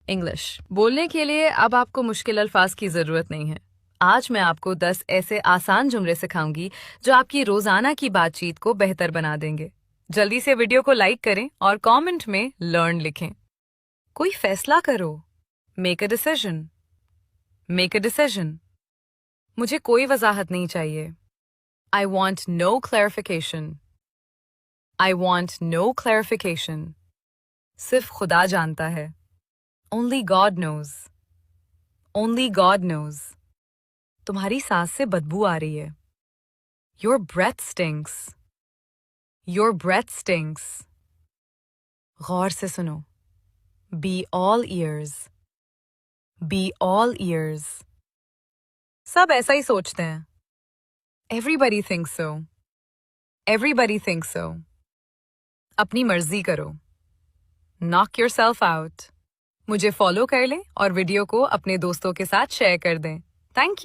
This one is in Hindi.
इंग्लिश बोलने के लिए अब आपको मुश्किल अल्फाज की जरूरत नहीं है। आज मैं आपको 10 ऐसे आसान जुमले सिखाऊंगी जो आपकी रोजाना की बातचीत को बेहतर बना देंगे। जल्दी से वीडियो को लाइक करें और कमेंट में लर्न लिखें। कोई फैसला करो। Make a decision. Make a decision. मुझे कोई वजाहत नहीं चाहिए। I want no clarification. I want no clarification. सिर्फ खुदा जानता है। Only God knows. Only God knows. तुम्हारी सांस से बदबू आ रही है। Your breath stinks. Your breath stinks. गौर से सुनो। Be all ears. Be all ears. सब ऐसा ही सोचते हैं। Everybody thinks so. Everybody thinks so. अपनी मर्जी करो। Knock yourself out. मुझे फॉलो कर लें और वीडियो को अपने दोस्तों के साथ शेयर कर दें। Thank you.